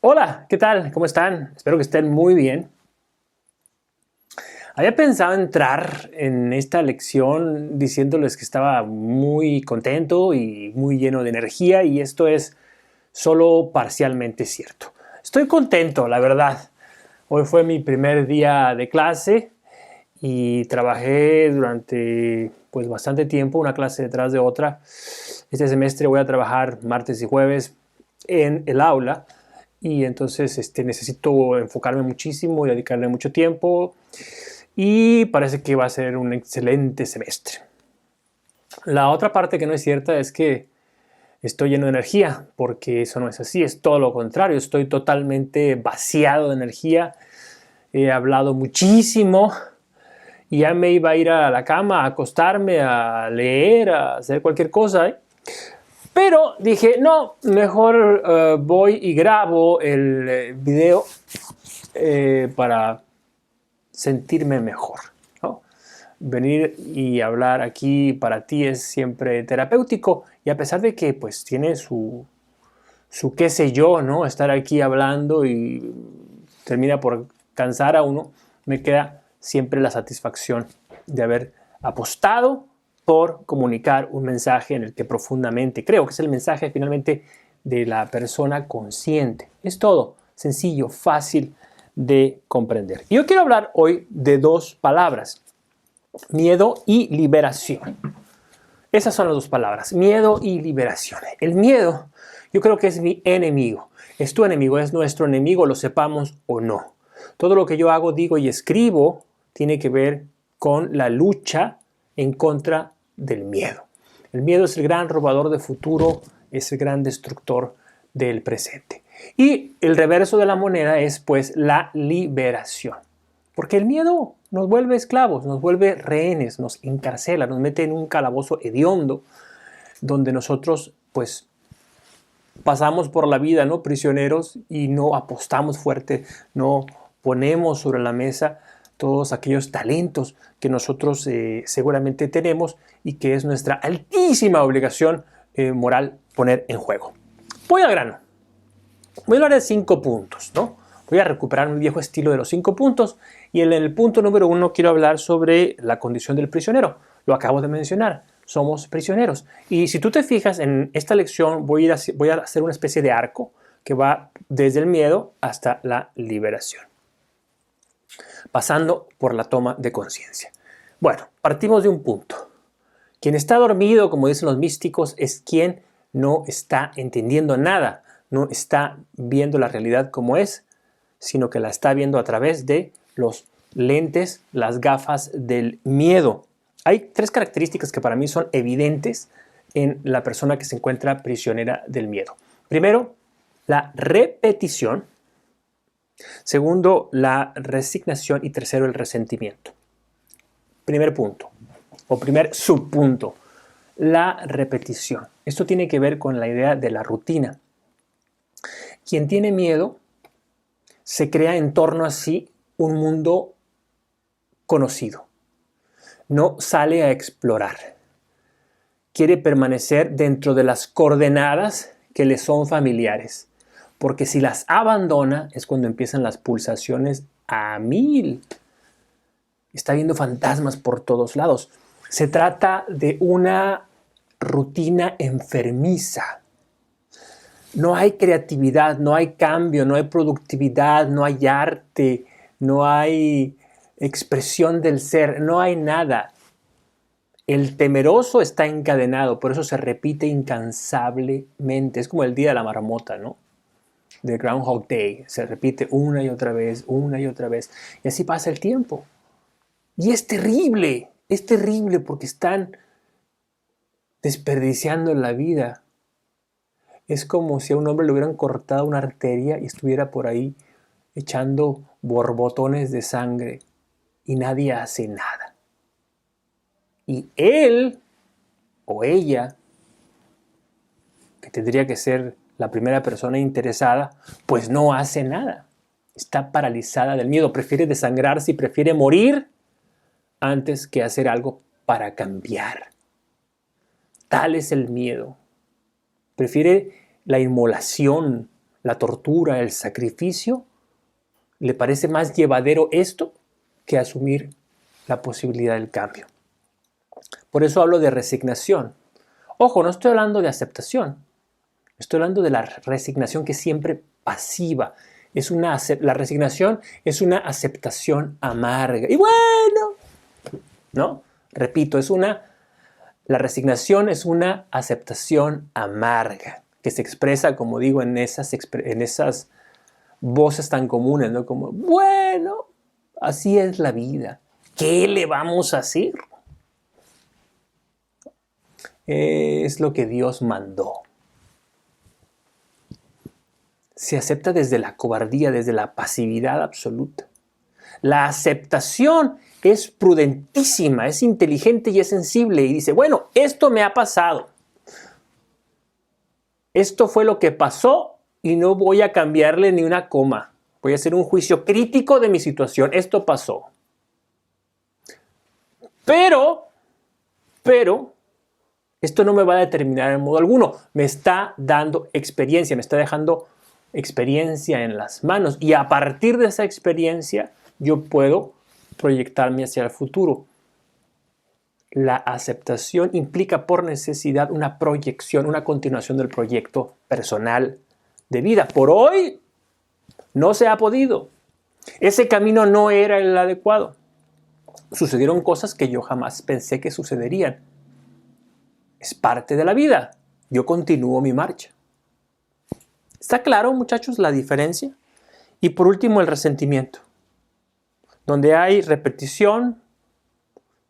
Hola, ¿qué tal? ¿Cómo están? Espero que estén muy bien. Había pensado entrar en esta lección diciéndoles que estaba muy contento y muy lleno de energía, y esto es solo parcialmente cierto. Estoy contento, la verdad. Hoy fue mi primer día de clase y trabajé durante bastante tiempo, una clase detrás de otra. Este semestre voy a trabajar martes y jueves en el aula, y entonces necesito enfocarme muchísimo y dedicarle mucho tiempo, y parece que va a ser un excelente semestre. La otra parte que no es cierta es que estoy lleno de energía, porque eso no es así, es todo lo contrario. Estoy totalmente vaciado de energía, he hablado muchísimo y ya me iba a ir a la cama, a acostarme, a leer, a hacer cualquier cosa, ¿eh? Pero dije, no, mejor voy y grabo el video para sentirme mejor, ¿no? Venir y hablar aquí para ti es siempre terapéutico, y a pesar de que pues tiene su qué sé yo, ¿no? Estar aquí hablando y termina por cansar a uno, me queda siempre la satisfacción de haber apostado por comunicar un mensaje en el que profundamente creo que es el mensaje finalmente de la persona consciente. Es todo sencillo, fácil de comprender. Yo quiero hablar hoy de dos palabras: miedo y liberación. Esas son las dos palabras, miedo y liberación. El miedo, yo creo que es mi enemigo. Es tu enemigo, es nuestro enemigo, lo sepamos o no. Todo lo que yo hago, digo y escribo tiene que ver con la lucha en contra del miedo. El miedo es el gran robador de futuro, es el gran destructor del presente. Y el reverso de la moneda es pues la liberación. Porque el miedo nos vuelve esclavos, nos vuelve rehenes, nos encarcela, nos mete en un calabozo hediondo donde nosotros pues pasamos por la vida, ¿no?, prisioneros, y no apostamos fuerte, no ponemos sobre la mesa todos aquellos talentos que nosotros seguramente tenemos y que es nuestra altísima obligación moral poner en juego. Voy al grano. Voy a hablar de 5 puntos, ¿no? Voy a recuperar mi viejo estilo de los 5 puntos, y en el punto número 1 quiero hablar sobre la condición del prisionero. Lo acabo de mencionar, somos prisioneros. Y si tú te fijas en esta lección, voy a hacer una especie de arco que va desde el miedo hasta la liberación, pasando por la toma de conciencia. Bueno, partimos de un punto. Quien está dormido, como dicen los místicos, es quien no está entendiendo nada, no está viendo la realidad como es, sino que la está viendo a través de los lentes, las gafas del miedo. Hay 3 características que para mí son evidentes en la persona que se encuentra prisionera del miedo. Primero, la repetición. Segundo, la resignación. Y tercero, el resentimiento. Primer punto, o primer subpunto, la repetición. Esto tiene que ver con la idea de la rutina. Quien tiene miedo se crea en torno a sí un mundo conocido. No sale a explorar. Quiere permanecer dentro de las coordenadas que le son familiares, porque si las abandona es cuando empiezan las pulsaciones a 1000. Está viendo fantasmas por todos lados. Se trata de una rutina enfermiza. No hay creatividad, no hay cambio, no hay productividad, no hay arte, no hay expresión del ser, no hay nada. El temeroso está encadenado, por eso se repite incansablemente. Es como el día de la marmota, ¿no? De Groundhog Day. Se repite una y otra vez, una y otra vez. Y así pasa el tiempo. Y es terrible porque están desperdiciando la vida. Es como si a un hombre le hubieran cortado una arteria y estuviera por ahí echando borbotones de sangre y nadie hace nada. Y él o ella, que tendría que ser la primera persona interesada, pues no hace nada. Está paralizada del miedo, prefiere desangrarse y prefiere morir antes que hacer algo para cambiar. Tal es el miedo. Prefiere la inmolación la tortura, el sacrificio, le parece más llevadero esto que asumir la posibilidad del cambio. Por eso hablo de resignación. Ojo, no estoy hablando de aceptación. Estoy hablando de la resignación, que es siempre pasiva. La resignación es una aceptación amarga. Y bueno, ¿no? Repito, la resignación es una aceptación amarga, que se expresa, como digo, en esas voces tan comunes, ¿no? Como, bueno, así es la vida. ¿Qué le vamos a hacer? Es lo que Dios mandó. Se acepta desde la cobardía, desde la pasividad absoluta. La aceptación es prudentísima, es inteligente y es sensible y dice, bueno, esto me ha pasado. Esto fue lo que pasó y no voy a cambiarle ni una coma. Voy a hacer un juicio crítico de mi situación. Esto pasó. Pero, esto no me va a determinar en modo alguno. Me está dando experiencia, me está dejando experiencia en las manos. Y a partir de esa experiencia, yo puedo proyectarme hacia el futuro. La aceptación implica por necesidad una proyección, una continuación del proyecto personal de vida. Por hoy no se ha podido. Ese camino no era el adecuado. Sucedieron cosas que yo jamás pensé que sucederían. Es parte de la vida. Yo continúo mi marcha. ¿Está claro, muchachos, la diferencia? Y por último, el resentimiento. Donde hay repetición,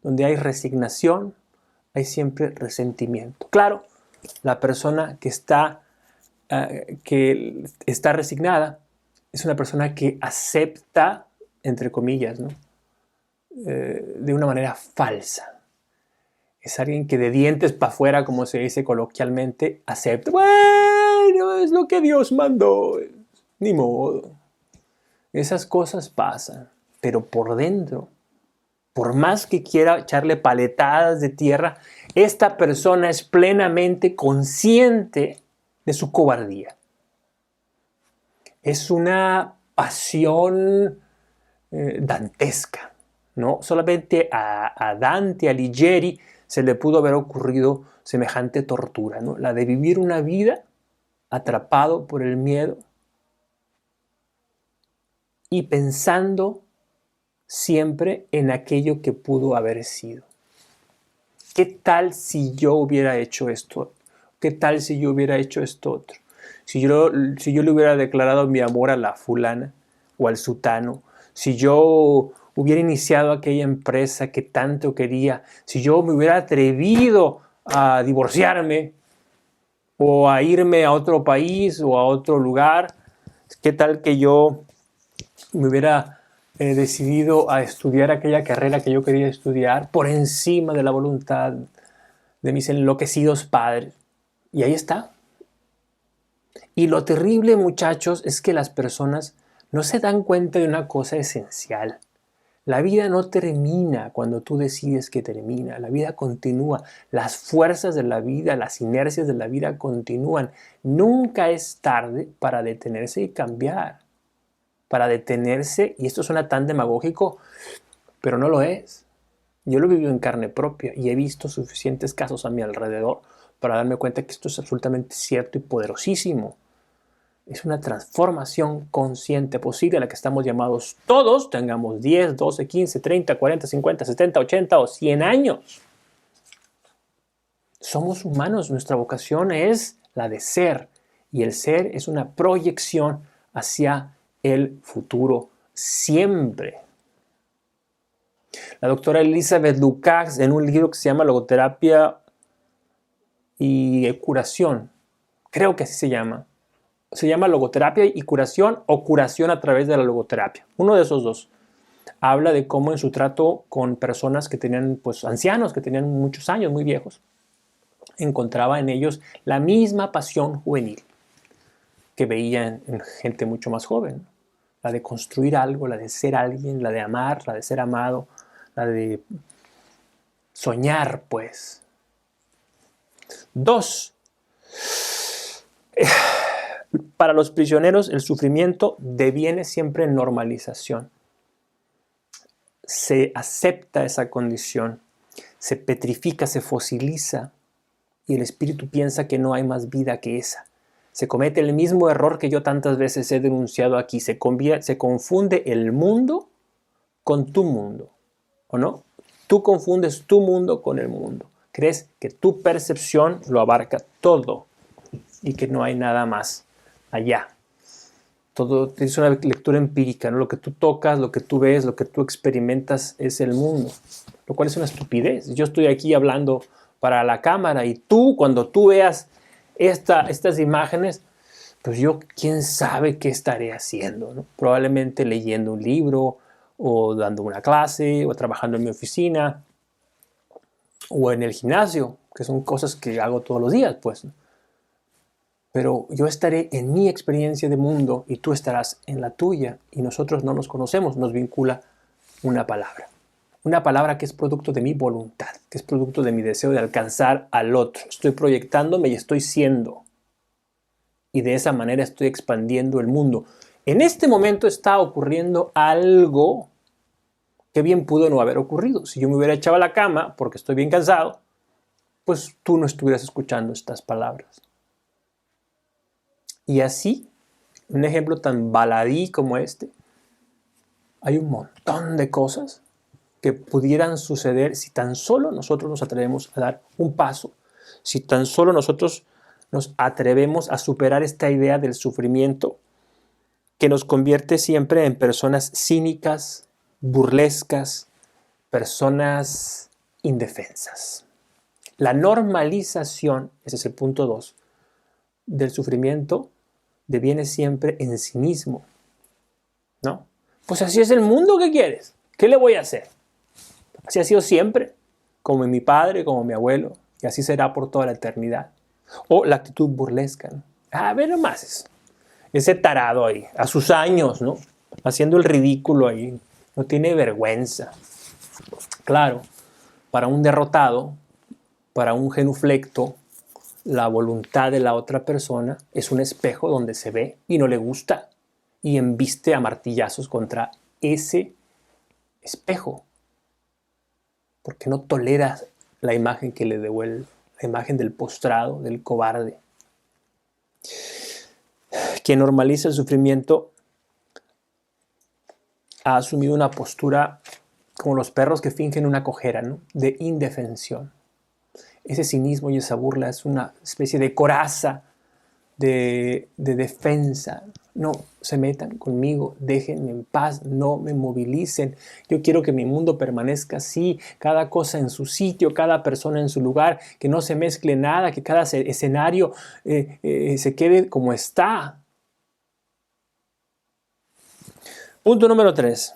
donde hay resignación, hay siempre resentimiento. Claro, la persona que está resignada es una persona que acepta, entre comillas, ¿no? De una manera falsa. Es alguien que de dientes para afuera, como se dice coloquialmente, acepta. Bueno, es lo que Dios mandó. Ni modo. Esas cosas pasan. Pero por dentro, por más que quiera echarle paletadas de tierra, esta persona es plenamente consciente de su cobardía. Es una pasión dantesca, ¿no? Solamente a Dante Alighieri se le pudo haber ocurrido semejante tortura, ¿no? La de vivir una vida atrapado por el miedo y pensando siempre en aquello que pudo haber sido. ¿Qué tal si yo hubiera hecho esto? ¿Qué tal si yo hubiera hecho esto otro? Si yo le hubiera declarado mi amor a la fulana o al sutano, si yo hubiera iniciado aquella empresa que tanto quería, si yo me hubiera atrevido a divorciarme o a irme a otro país o a otro lugar, ¿qué tal que yo me hubiera decidido a estudiar aquella carrera que yo quería estudiar por encima de la voluntad de mis enloquecidos padres? Y ahí está. Y lo terrible, muchachos, es que las personas no se dan cuenta de una cosa esencial. La vida no termina cuando tú decides que termina. La vida continúa. Las fuerzas de la vida, las inercias de la vida continúan. Nunca es tarde para detenerse y cambiar. Para detenerse, y esto suena tan demagógico, pero no lo es. Yo lo he vivido en carne propia y he visto suficientes casos a mi alrededor para darme cuenta que esto es absolutamente cierto y poderosísimo. Es una transformación consciente posible a la que estamos llamados todos, tengamos 10, 12, 15, 30, 40, 50, 70, 80 o 100 años. Somos humanos, nuestra vocación es la de ser, y el ser es una proyección hacia el futuro siempre. La doctora Elizabeth Lukács, en un libro que se llama Logoterapia y Curación, creo que así se llama Logoterapia y Curación o Curación a través de la logoterapia, uno de esos dos. Habla de cómo en su trato con personas que tenían, pues ancianos, que tenían muchos años, muy viejos, encontraba en ellos la misma pasión juvenil que veía en gente mucho más joven. La de construir algo, la de ser alguien, la de amar, la de ser amado, la de soñar, pues. 2. Para los prisioneros el sufrimiento deviene siempre en normalización. Se acepta esa condición, se petrifica, se fosiliza y el espíritu piensa que no hay más vida que esa. Se comete el mismo error que yo tantas veces he denunciado aquí. Se confunde el mundo con tu mundo, ¿o no? Tú confundes tu mundo con el mundo. Crees que tu percepción lo abarca todo y que no hay nada más allá. Todo es una lectura empírica, ¿no? Lo que tú tocas, lo que tú ves, lo que tú experimentas es el mundo, lo cual es una estupidez. Yo estoy aquí hablando para la cámara y tú, cuando tú veas estas imágenes, pues yo quién sabe qué estaré haciendo, ¿no? Probablemente leyendo un libro o dando una clase o trabajando en mi oficina o en el gimnasio, que son cosas que hago todos los días, pues, ¿no? Pero yo estaré en mi experiencia de mundo y tú estarás en la tuya y nosotros no nos conocemos, nos vincula una palabra. Una palabra que es producto de mi voluntad, que es producto de mi deseo de alcanzar al otro. Estoy proyectándome y estoy siendo. Y de esa manera estoy expandiendo el mundo. En este momento está ocurriendo algo que bien pudo no haber ocurrido. Si yo me hubiera echado a la cama porque estoy bien cansado, pues tú no estuvieras escuchando estas palabras. Y así, un ejemplo tan baladí como este, hay un montón de cosas que pudieran suceder si tan solo nosotros nos atrevemos a dar un paso, si tan solo nosotros nos atrevemos a superar esta idea del sufrimiento que nos convierte siempre en personas cínicas, burlescas, personas indefensas. La normalización, ese es el punto 2, del sufrimiento deviene siempre en cinismo, ¿no? Pues así es el mundo, ¿qué quieres? ¿Qué le voy a hacer? Así ha sido siempre, como mi padre, como mi abuelo, y así será por toda la eternidad. O la actitud burlesca, ¿no? A ver nomás, ese tarado ahí, a sus años, ¿no? Haciendo el ridículo ahí, no tiene vergüenza. Claro, para un derrotado, para un genuflecto, la voluntad de la otra persona es un espejo donde se ve y no le gusta y embiste a martillazos contra ese espejo porque no tolera la imagen que le devuelve, la imagen del postrado, del cobarde. Quien normaliza el sufrimiento ha asumido una postura como los perros que fingen una cojera, ¿no? De indefensión. Ese cinismo y esa burla es una especie de coraza, de defensa. No se metan conmigo, déjenme en paz, no me movilicen. Yo quiero que mi mundo permanezca así, cada cosa en su sitio, cada persona en su lugar, que no se mezcle nada, que cada escenario se quede como está. Punto número 3.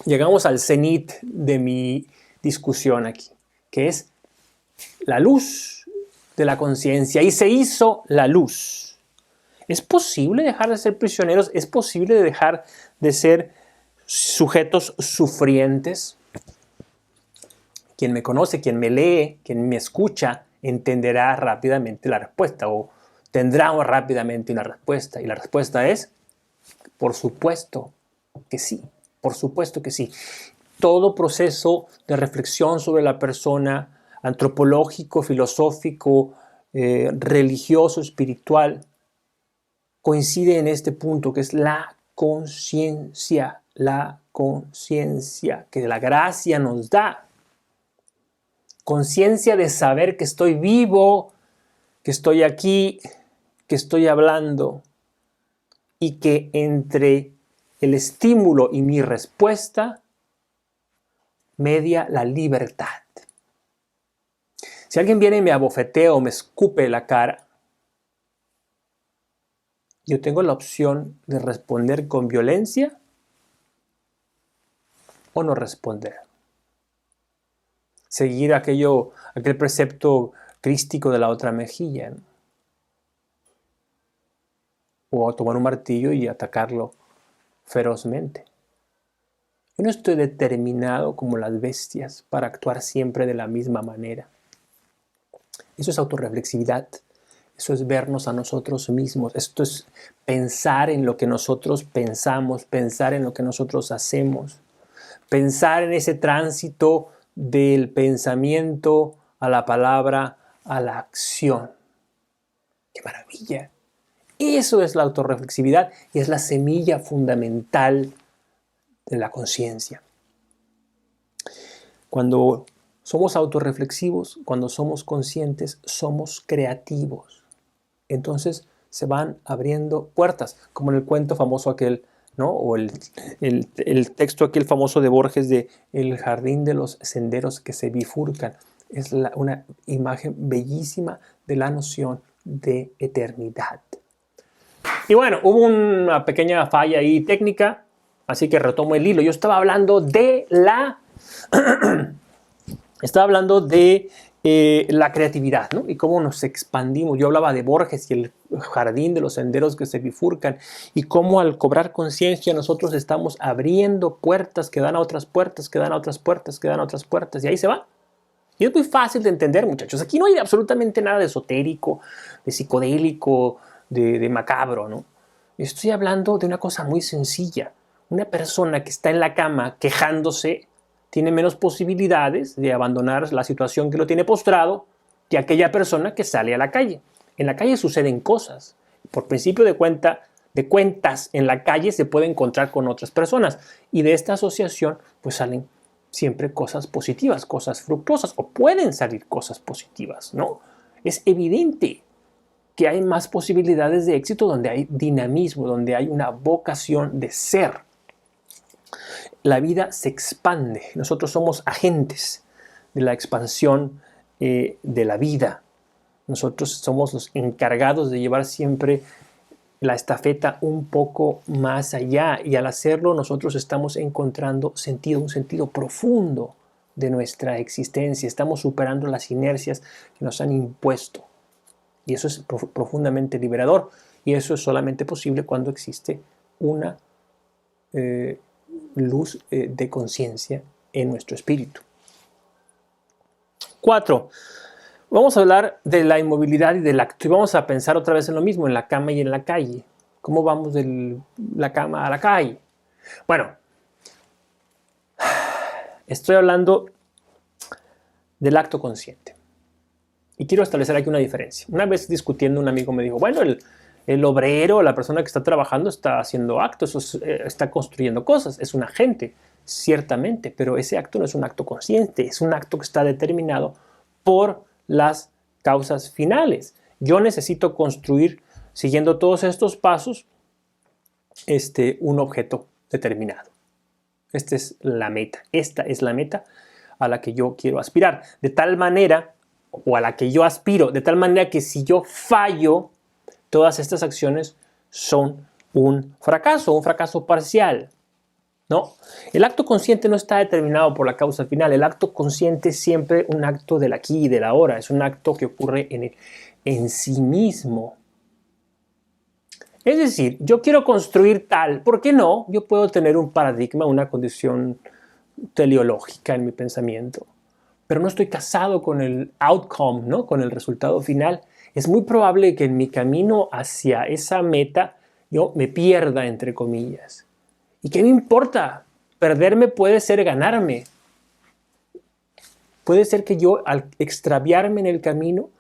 Llegamos al cenit de mi discusión aquí, que es la luz de la conciencia. Y se hizo la luz. ¿Es posible dejar de ser prisioneros? ¿Es posible dejar de ser sujetos sufrientes? Quien me conoce, quien me lee, quien me escucha, entenderá rápidamente la respuesta o tendrá rápidamente una respuesta. Y la respuesta es, por supuesto que sí, por supuesto que sí. Todo proceso de reflexión sobre la persona, antropológico, filosófico, religioso, espiritual, coincide en este punto que es la conciencia que la gracia nos da. Conciencia de saber que estoy vivo, que estoy aquí, que estoy hablando y que entre el estímulo y mi respuesta media la libertad. Si alguien viene y me abofetea o me escupe la cara, yo tengo la opción de responder con violencia o no responder. Seguir aquel precepto crístico de la otra mejilla, ¿no? O tomar un martillo y atacarlo ferozmente. Yo no estoy determinado como las bestias para actuar siempre de la misma manera. Eso es autorreflexividad. Eso es vernos a nosotros mismos. Esto es pensar en lo que nosotros pensamos, pensar en lo que nosotros hacemos, pensar en ese tránsito del pensamiento a la palabra, a la acción. ¡Qué maravilla! Eso es la autorreflexividad y es la semilla fundamental de la conciencia. Cuando somos autorreflexivos, cuando somos conscientes, somos creativos. Entonces se van abriendo puertas, como en el cuento famoso aquel, ¿no? O el texto aquel famoso de Borges de El jardín de los senderos que se bifurcan. Es una imagen bellísima de la noción de eternidad. Y bueno, hubo una pequeña falla ahí técnica, así que retomo el hilo. Yo estaba hablando de la creatividad, ¿no? Y cómo nos expandimos. Yo hablaba de Borges y el jardín de los senderos que se bifurcan y cómo al cobrar conciencia nosotros estamos abriendo puertas que dan a otras puertas, que dan a otras puertas, que dan a otras puertas y ahí se va. Y es muy fácil de entender, muchachos. Aquí no hay absolutamente nada de esotérico, de psicodélico, de macabro, ¿no? Estoy hablando de una cosa muy sencilla. Una persona que está en la cama quejándose tiene menos posibilidades de abandonar la situación que lo tiene postrado que aquella persona que sale a la calle. En la calle suceden cosas. Por principio de cuentas, en la calle se puede encontrar con otras personas y de esta asociación pues salen siempre cosas positivas, cosas fructuosas o pueden salir cosas positivas, ¿no? Es evidente que hay más posibilidades de éxito donde hay dinamismo, donde hay una vocación de ser. La vida se expande. Nosotros somos agentes de la expansión de la vida. Nosotros somos los encargados de llevar siempre la estafeta un poco más allá y al hacerlo nosotros estamos encontrando sentido, un sentido profundo de nuestra existencia. Estamos superando las inercias que nos han impuesto. Y eso es profundamente liberador. Y eso es solamente posible cuando existe una luz de conciencia en nuestro espíritu. 4. Vamos a hablar de la inmovilidad y del acto. Y vamos a pensar otra vez en lo mismo, en la cama y en la calle. ¿Cómo vamos de la cama a la calle? Bueno, estoy hablando del acto consciente. Y quiero establecer aquí una diferencia. Una vez discutiendo, un amigo me dijo, bueno, el obrero, la persona que está trabajando está haciendo actos, está construyendo cosas, es un agente, ciertamente, pero ese acto no es un acto consciente, es un acto que está determinado por las causas finales. Yo necesito construir, siguiendo todos estos pasos, un objeto determinado. Esta es la meta. Esta es la meta a la que yo quiero aspirar. De tal manera, o a la que yo aspiro, de tal manera que si yo fallo, todas estas acciones son un fracaso parcial, ¿no? El acto consciente no está determinado por la causa final. El acto consciente es siempre un acto del aquí y del ahora. Es un acto que ocurre en sí mismo. Es decir, yo quiero construir tal, ¿por qué no? Yo puedo tener un paradigma, una condición teleológica en mi pensamiento, pero no estoy casado con el outcome, ¿no? Con el resultado final. Es muy probable que en mi camino hacia esa meta yo me pierda, entre comillas. ¿Y qué me importa? Perderme puede ser ganarme. Puede ser que yo, al extraviarme en el camino,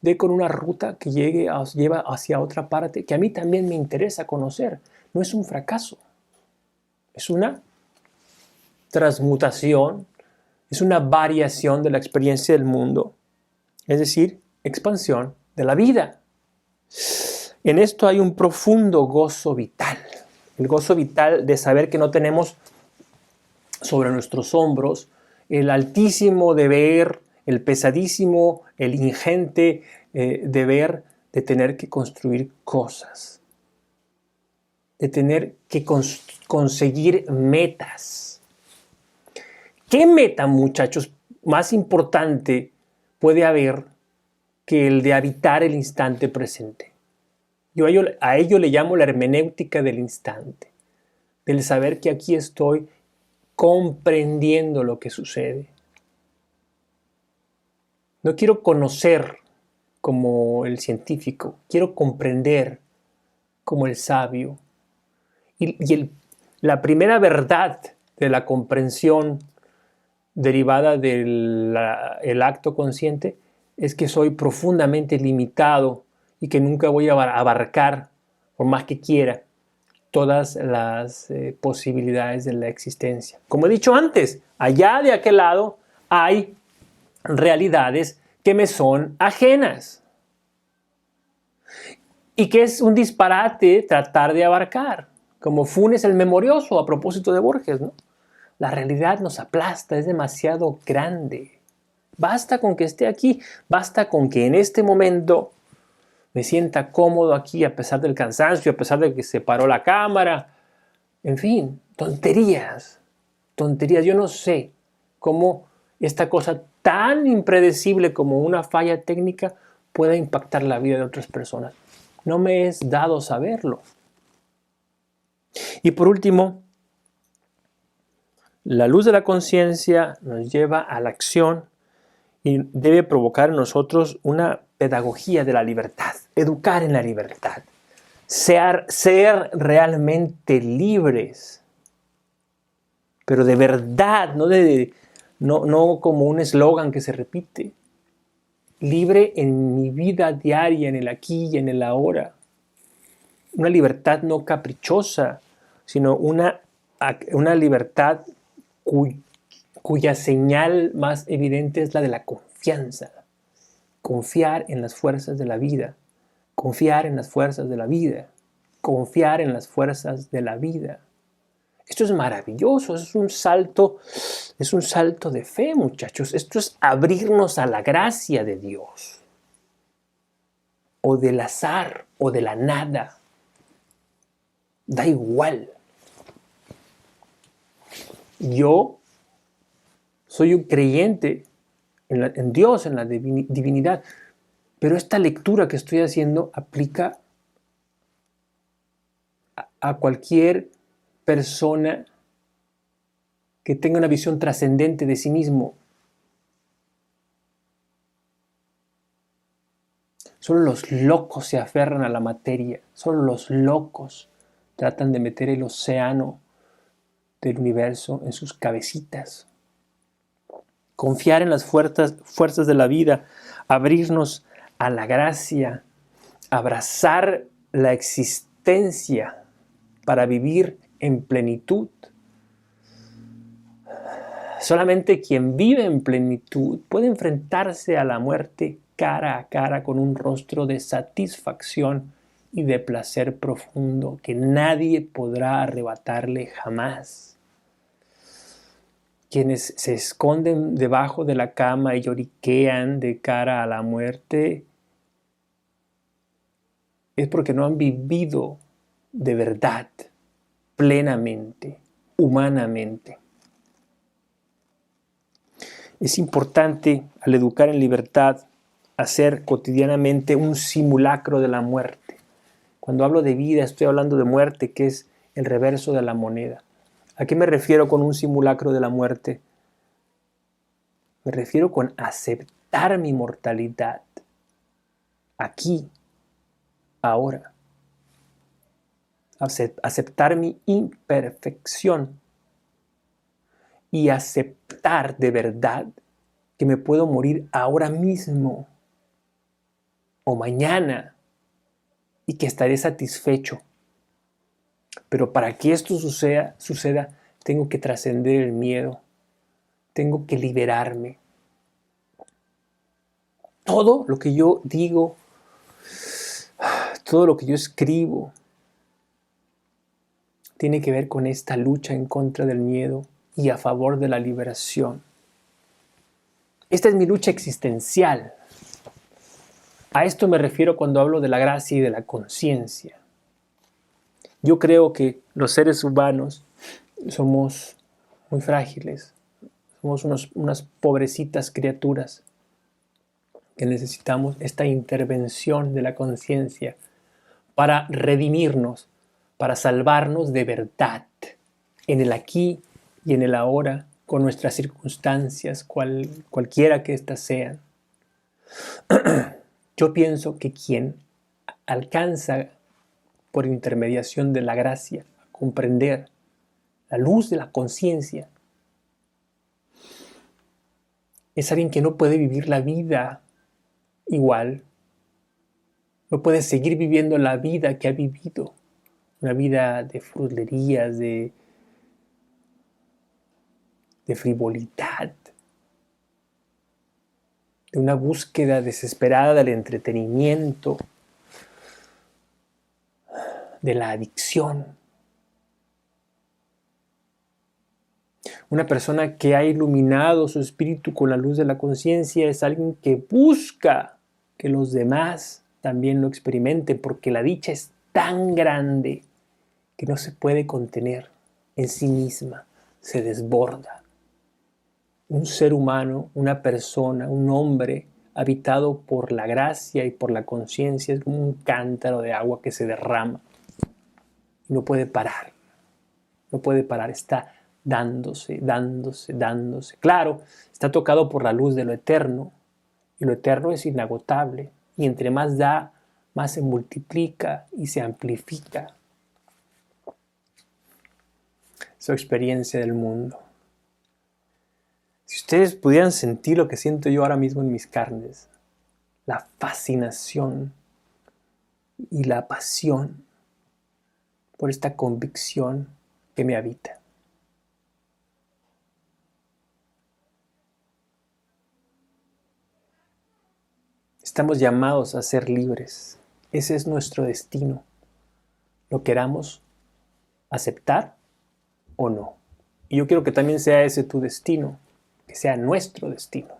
dé con una ruta que lleva hacia otra parte que a mí también me interesa conocer. No es un fracaso. Es una transmutación, es una variación de la experiencia del mundo. Es decir, expansión de la vida. En esto hay un profundo gozo vital. El gozo vital de saber que no tenemos sobre nuestros hombros el altísimo deber, el pesadísimo, el ingente deber de tener que construir cosas, de tener que conseguir metas. ¿Qué meta, muchachos, más importante puede haber que el de habitar el instante presente? Yo a ello le llamo la hermenéutica del instante, del saber que aquí estoy comprendiendo lo que sucede. No quiero conocer como el científico, quiero comprender como el sabio. La primera verdad de la comprensión derivada del acto consciente es que soy profundamente limitado y que nunca voy a abarcar, por más que quiera, todas las posibilidades de la existencia. Como he dicho antes, allá de aquel lado hay realidades que me son ajenas y que es un disparate tratar de abarcar, como Funes el Memorioso a propósito de Borges, ¿no? La realidad nos aplasta, es demasiado grande. Basta con que esté aquí, basta con que en este momento me sienta cómodo aquí a pesar del cansancio, a pesar de que se paró la cámara. En fin, tonterías, tonterías. Yo no sé cómo esta cosa tan impredecible como una falla técnica pueda impactar la vida de otras personas. No me es dado saberlo. Y por último, la luz de la conciencia nos lleva a la acción y debe provocar en nosotros una pedagogía de la libertad, educar en la libertad, ser realmente libres, pero de verdad, no como un eslogan que se repite. Libre en mi vida diaria, en el aquí y en el ahora. Una libertad no caprichosa, sino una libertad cuya señal más evidente es la de la confianza. Confiar en las fuerzas de la vida. Confiar en las fuerzas de la vida. Confiar en las fuerzas de la vida. Esto es maravilloso, es un salto de fe, muchachos. Esto es abrirnos a la gracia de Dios. O del azar, o de la nada. Da igual. Yo soy un creyente en Dios, en la divinidad, pero esta lectura que estoy haciendo aplica a cualquier persona que tenga una visión trascendente de sí mismo. Solo los locos se aferran a la materia, solo los locos tratan de meter el océano del universo en sus cabecitas. Confiar en las fuerzas de la vida, abrirnos a la gracia, abrazar la existencia para vivir en plenitud. Solamente quien vive en plenitud puede enfrentarse a la muerte cara a cara con un rostro de satisfacción y de placer profundo que nadie podrá arrebatarle jamás. Quienes se esconden debajo de la cama y lloriquean de cara a la muerte es porque no han vivido de verdad, plenamente, humanamente. Es importante, al educar en libertad, hacer cotidianamente un simulacro de la muerte. Cuando hablo de vida, estoy hablando de muerte, que es el reverso de la moneda. ¿A qué me refiero con un simulacro de la muerte? Me refiero con aceptar mi mortalidad, aquí, ahora. Aceptar mi imperfección y aceptar de verdad que me puedo morir ahora mismo o mañana y que estaré satisfecho. Pero para que esto suceda, tengo que trascender el miedo, tengo que liberarme. Todo lo que yo digo, todo lo que yo escribo, tiene que ver con esta lucha en contra del miedo y a favor de la liberación. Esta es mi lucha existencial. A esto me refiero cuando hablo de la gracia y de la conciencia. Yo creo que los seres humanos somos muy frágiles, somos unas pobrecitas criaturas que necesitamos esta intervención de la conciencia para redimirnos, para salvarnos de verdad, en el aquí y en el ahora, con nuestras circunstancias, cualquiera que éstas sean. Yo pienso que quien alcanza por intermediación de la gracia a comprender la luz de la conciencia es alguien que no puede vivir la vida igual, no puede seguir viviendo la vida que ha vivido, una vida de fruslerías, de frivolidad, de una búsqueda desesperada del entretenimiento, de la adicción. Una persona que ha iluminado su espíritu con la luz de la conciencia es alguien que busca que los demás también lo experimenten, porque la dicha es tan grande que no se puede contener en sí misma, se desborda. Un ser humano, una persona, un hombre habitado por la gracia y por la conciencia es como un cántaro de agua que se derrama y no puede parar, no puede parar, está dándose. Claro, está tocado por la luz de lo eterno y lo eterno es inagotable y entre más da, más se multiplica y se amplifica su experiencia del mundo. Si ustedes pudieran sentir lo que siento yo ahora mismo en mis carnes, la fascinación y la pasión por esta convicción que me habita. Estamos llamados a ser libres. Ese es nuestro destino. Lo queramos aceptar o no. Y yo quiero que también sea ese tu destino, que sea nuestro destino.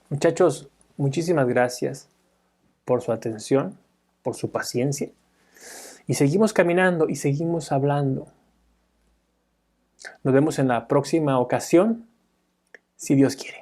Muchachos, muchísimas gracias por su atención, por su paciencia. Y seguimos caminando y seguimos hablando. Nos vemos en la próxima ocasión, si Dios quiere.